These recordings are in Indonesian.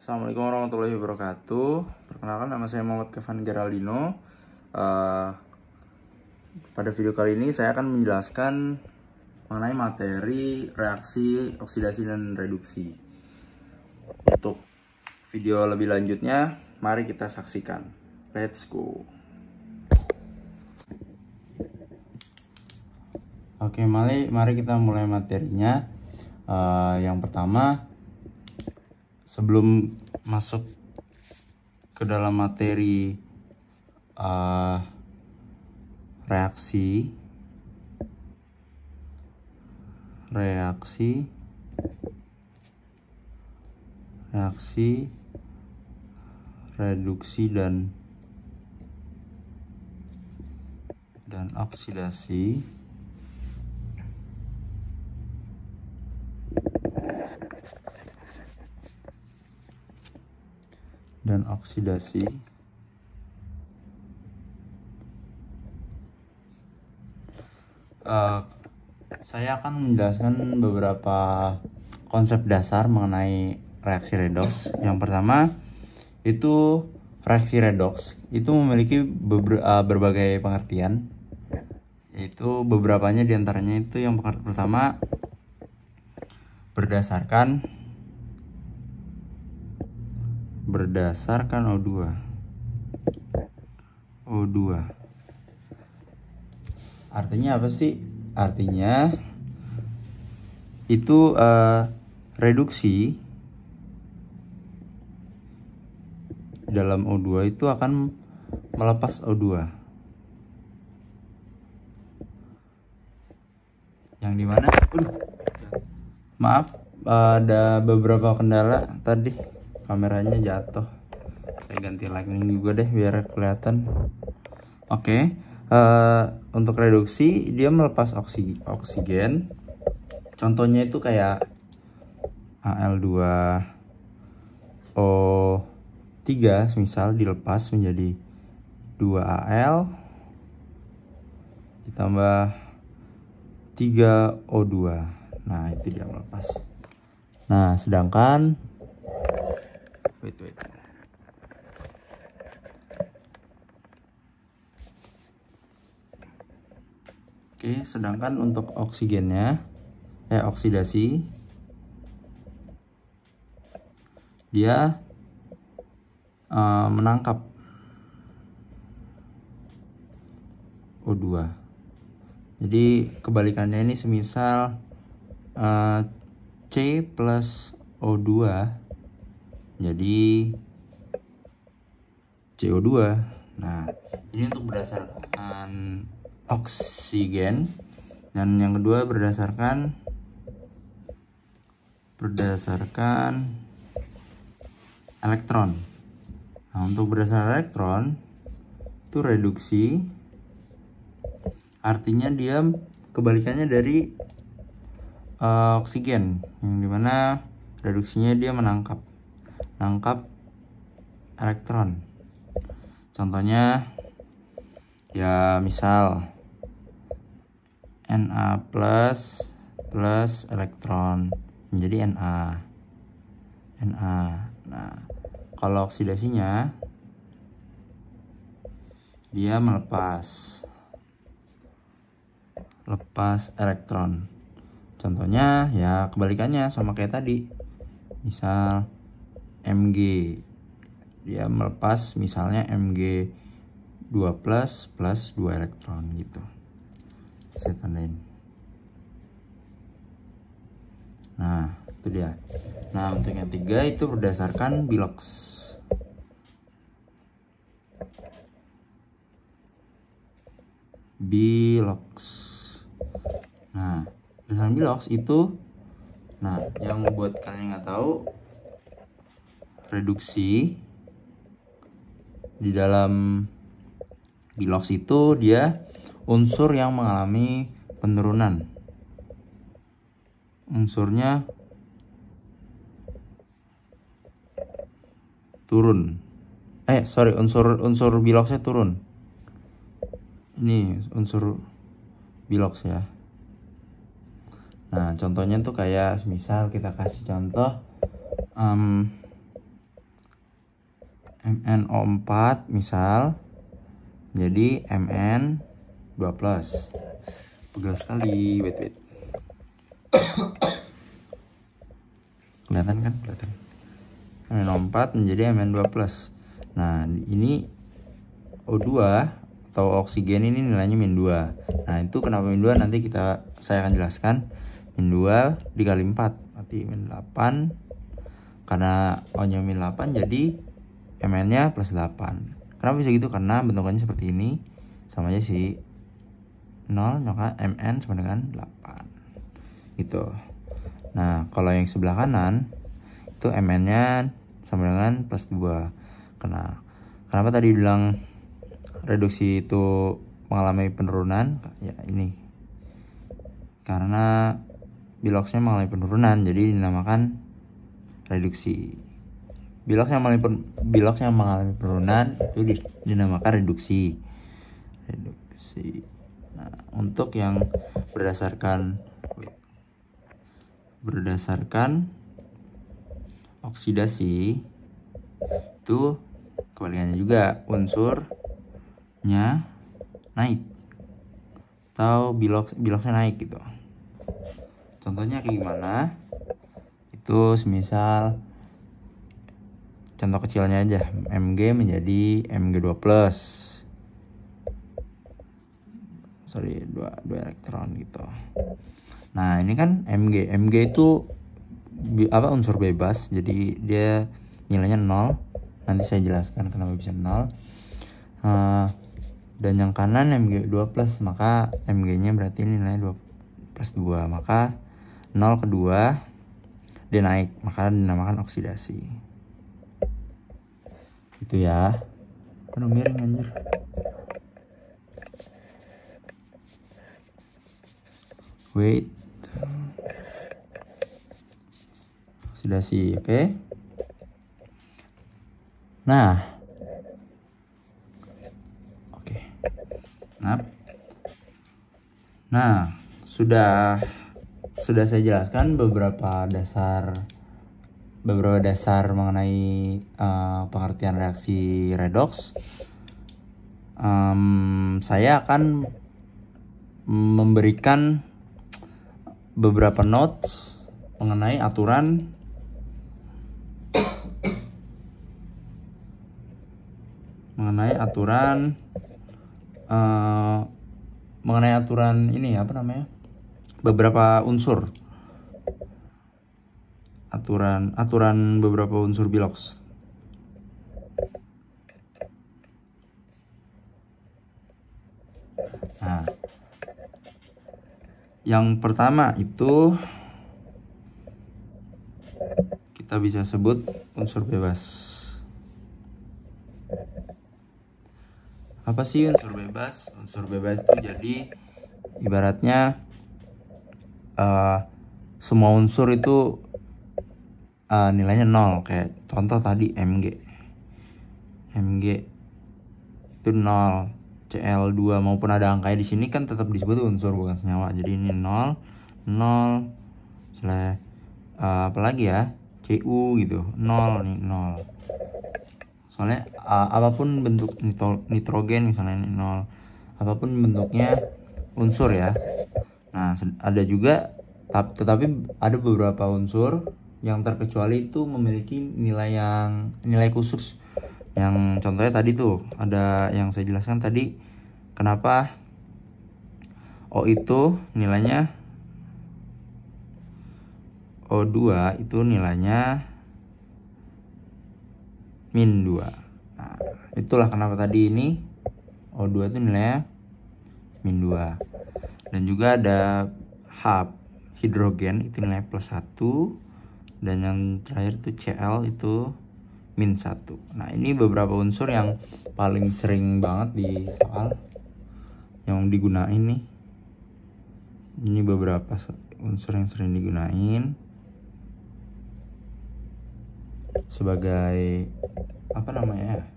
Assalamualaikum warahmatullahi wabarakatuh. Perkenalkan, nama saya Muhammad Kevin Geraldino. Pada video kali ini saya akan menjelaskan mengenai materi reaksi oksidasi dan reduksi. Untuk video lebih lanjutnya, mari kita saksikan. Let's go. Oke, mari kita mulai materinya. Yang pertama, sebelum masuk ke dalam materi reaksi reduksi dan oksidasi, saya akan menjelaskan beberapa konsep dasar mengenai reaksi redoks. Yang pertama itu reaksi redoks itu memiliki berbagai pengertian, yaitu beberapanya diantaranya itu yang pertama berdasarkan O2. Artinya apa sih? Artinya itu reduksi dalam O2 itu akan melepas O2, yang dimana maaf, ada beberapa kendala tadi, kameranya jatuh. Saya ganti lighting juga deh biar kelihatan. Oke. Untuk reduksi dia melepas oksigen. Contohnya itu kayak Al2O3 misal dilepas menjadi 2Al ditambah 3O2. Nah, itu dia melepas. Nah, sedangkan wait. Oke, sedangkan untuk oksigennya, oksidasi, dia menangkap O2. Jadi kebalikannya ini semisal C plus O2 jadi CO2. Nah, ini untuk berdasarkan oksigen, dan yang kedua berdasarkan elektron. Nah, untuk berdasarkan elektron itu reduksi, artinya dia kebalikannya dari oksigen, yang dimana reduksinya dia menangkap elektron. Contohnya ya misal Na plus elektron menjadi Na. Nah, kalau oksidasinya dia melepas elektron. Contohnya ya kebalikannya sama kayak tadi. Misal Mg, dia melepas misalnya Mg2 plus 2 elektron gitu. Saya tandain. Nah, itu dia. Nah, untuk yang tiga itu berdasarkan Bilox. Nah, berdasarkan Bilox itu, nah, yang buat kalian nggak tahu, reduksi di dalam Bilox itu dia unsur yang mengalami penurunan. Unsurnya turun. Unsur Biloxnya turun. Ini unsur Bilox ya. Nah, contohnya tuh kayak misal kita kasih contoh MnO4 misal jadi Mn2+. Pegal sekali, wait. Kelihatan kan? Kelihatan. MnO4 menjadi Mn2+. Nah, ini O2 atau oksigen ini nilainya -2. Nah, itu kenapa -2 nanti saya akan jelaskan. -2 dikali 4 berarti -8. Karena O-nya -8 jadi Mn-nya +8. Kenapa bisa gitu? Karena bentukannya seperti ini, sama aja sih 0, maka Mn sama dengan 8 gitu. Nah, kalau yang sebelah kanan itu Mn-nya sama dengan +2. Kenapa tadi bilang reduksi itu mengalami penurunan? Ya ini karena biloxnya mengalami penurunan, jadi dinamakan reduksi. Bilox yang mengalami penurunan itu dinamakan reduksi. Nah, untuk yang berdasarkan oksidasi itu kebalikannya juga, unsurnya naik atau biloxnya naik gitu. Contohnya kayak gimana? Itu semisal contoh kecilnya aja, Mg menjadi Mg2+. Sorry, 2 elektron gitu. Nah, ini kan Mg itu unsur bebas, jadi dia nilainya 0. Nanti saya jelaskan kenapa bisa 0. Dan yang kanan Mg2+, maka Mg-nya berarti nilainya 2+2, maka 0 kedua dia naik, maka dinamakan oksidasi. Itu ya. Aduh, miring anjir. Wait. Oksidasi, oke. Nah. Oke. Nah, sudah saya jelaskan beberapa dasar mengenai pengertian reaksi redoks. Saya akan memberikan beberapa notes mengenai aturan ini apa namanya, beberapa unsur, aturan beberapa unsur bilox. Nah, yang pertama itu kita bisa sebut unsur bebas. Apa sih unsur bebas? Unsur bebas itu jadi ibaratnya semua unsur itu nilainya 0. Kayak contoh tadi Mg itu 0, Cl2 maupun ada angkanya di sini kan tetap disebut unsur, bukan senyawa. Jadi ini 0, apalagi ya, Cu gitu, 0 nih, 0. Soalnya apapun bentuk nitrogen misalnya ini 0, apapun bentuknya unsur ya. Nah, ada juga tetapi ada beberapa unsur yang terkecuali itu memiliki nilai khusus. Yang contohnya tadi tuh ada yang saya jelaskan tadi, kenapa O itu nilainya, O2 itu nilainya -2. Nah, itulah kenapa tadi ini O2 itu nilainya -2. Dan juga ada hidrogen itu nilai +1, dan yang terakhir itu Cl itu -1. Nah, ini beberapa unsur yang paling sering banget di soal yang digunain nih. Ini beberapa unsur yang sering digunain sebagai apa namanya,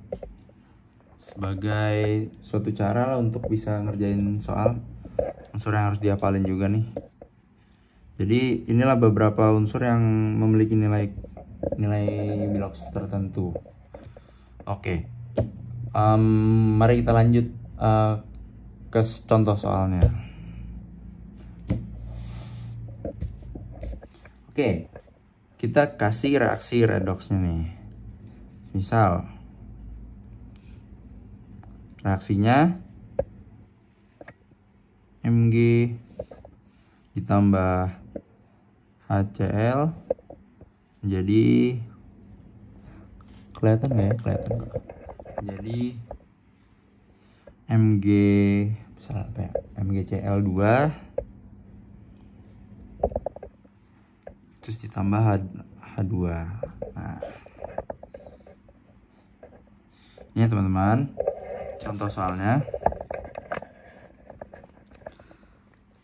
sebagai suatu cara lah untuk bisa ngerjain soal. Unsur yang harus dihafalin juga nih. Jadi inilah beberapa unsur yang memiliki nilai bilox tertentu. Oke. Mari kita lanjut ke contoh soalnya. Oke, kita kasih reaksi redoxnya nih. Misal reaksinya Mg ditambah HCl menjadi, kelihatan nggak ya? Kelihatan kok. Jadi Mg misal apa ya? MgCl2 terus ditambah H2. Nah, ini ya teman-teman contoh soalnya.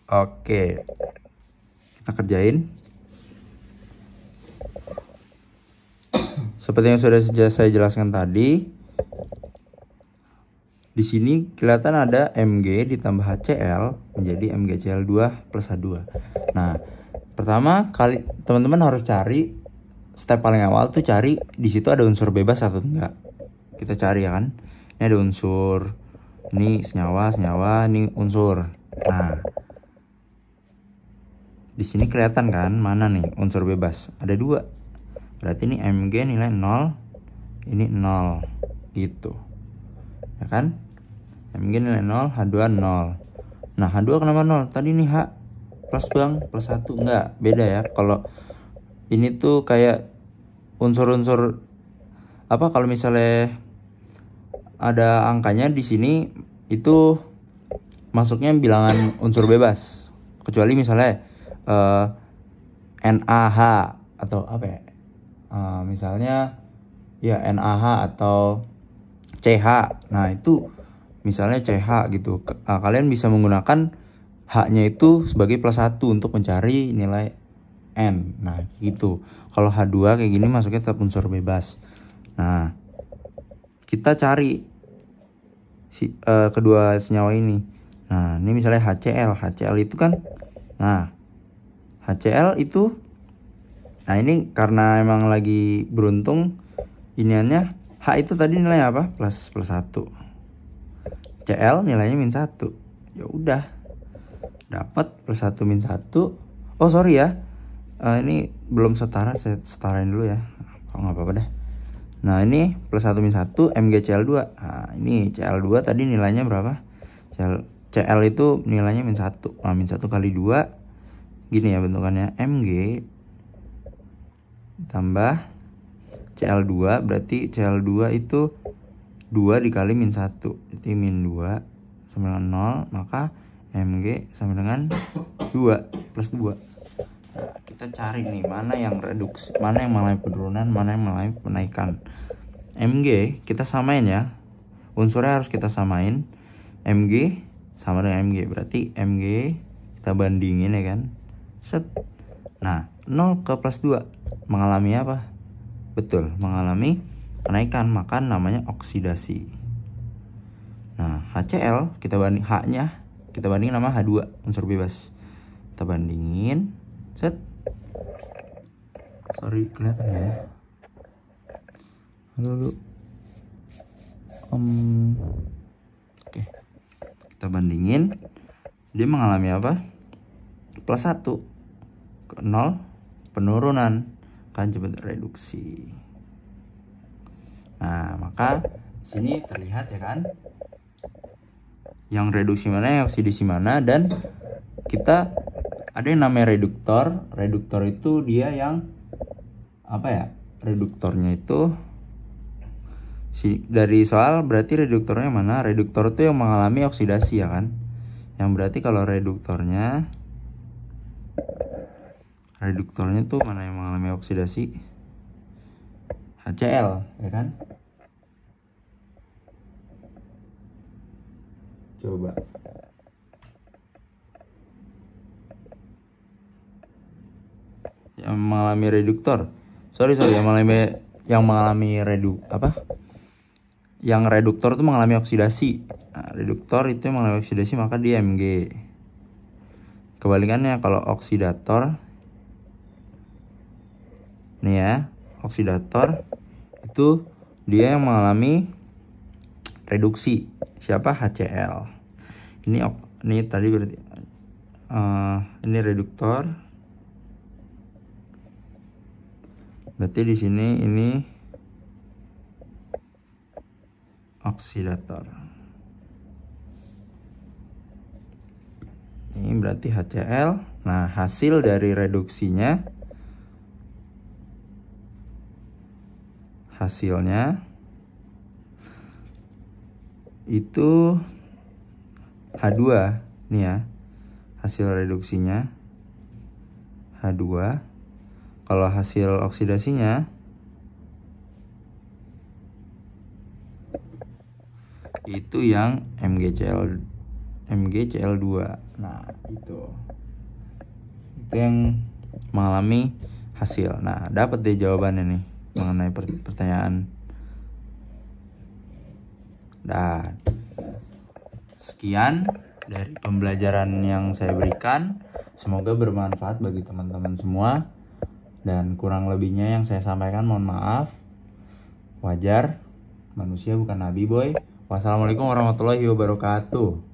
Oke, kita kerjain. Seperti yang sudah saya jelaskan tadi, di sini kelihatan ada Mg ditambah HCl menjadi MgCl2 plus H2. Nah, pertama kali teman-teman harus cari, step paling awal tuh cari di situ ada unsur bebas atau enggak. Kita cari ya kan. Ini ada unsur, ini senyawa, ini unsur. Nah, di sini kelihatan kan mana nih unsur bebas? Ada 2. Berarti ini Mg nilai 0, ini 0 gitu. Ya kan? Mg nilai 0, H2 0. Nah, H2 kenapa 0? Tadi nih H plus bang, plus 1 enggak, beda ya. Kalau ini tuh kayak unsur-unsur apa, kalau misalnya ada angkanya di sini itu masuknya bilangan unsur bebas. Kecuali misalnya NaH atau apa ya? Misalnya ya NaH atau CH. Nah, itu misalnya CH gitu. Kalian bisa menggunakan H-nya itu sebagai plus 1 untuk mencari nilai N. Nah, gitu. Kalau H2 kayak gini masuknya tetap unsur bebas. Nah, kita cari kedua senyawa ini. Nah, ini misalnya HCl. HCl itu kan, nah, HCl itu, nah ini karena emang lagi beruntung iniannya, H itu tadi nilainya apa? Plus 1. Cl nilainya min 1. Ya udah, dapat plus 1 min 1. Oh sorry ya, ini belum setara, saya setarain dulu ya. Oh nggak apa-apa deh. Nah ini plus 1 min 1 MgCl2. Nah ini Cl2 tadi nilainya berapa? Cl itu nilainya min 1. Nah min 1 kali 2 gini ya bentukannya, Mg tambah Cl2, berarti Cl2 itu 2 dikali min 1, jadi min 2 sama dengan 0, maka Mg sama dengan 2 plus 2. Nah, kita cari nih mana yang reduksi, mana yang mengalami penurunan, mana yang mengalami penaikan. Mg kita samain ya, unsurnya harus kita samain. Mg sama dengan Mg, berarti Mg kita bandingin ya kan. Set. Nah, 0 ke plus 2 mengalami apa? Betul, mengalami kenaikan, maka namanya oksidasi. Nah, HCl kita banding H-nya, kita bandingin sama H2, unsur bebas. Kita bandingin. Set. Sorry, kelihatan ya? Halo. Oke. Kita bandingin. Dia mengalami apa? Plus 1. 0 penurunan, kan cepet reduksi. Nah, maka sini terlihat ya kan, yang reduksi mana, yang oksidasi mana, dan kita ada yang namanya reduktor. Reduktor itu dia yang apa ya? Reduktornya itu dari soal berarti reduktornya mana? Reduktor itu yang mengalami oksidasi ya kan? Yang berarti kalau reduktornya tuh mana yang mengalami oksidasi? HCl ya kan? Coba yang mengalami reduktor, yang mengalami yang reduktor itu mengalami oksidasi. Nah, reduktor itu yang mengalami oksidasi, maka dia Mg. Kebalikannya kalau oksidator, nih ya, oksidator itu dia yang mengalami reduksi. Siapa? HCl. Ini tadi berarti ini reduktor. Berarti di sini ini oksidator. Ini berarti HCl. Nah, hasil dari reduksinya, hasilnya itu H2 nih ya. Hasil reduksinya H2. Kalau hasil oksidasinya itu yang MgCl2. Nah, itu yang mengalami hasil. Nah, dapat deh jawabannya nih mengenai pertanyaan. Dan sekian dari pembelajaran yang saya berikan. Semoga bermanfaat bagi teman-teman semua. Dan kurang lebihnya yang saya sampaikan mohon maaf. Wajar, manusia bukan nabi boy. Wassalamualaikum warahmatullahi wabarakatuh.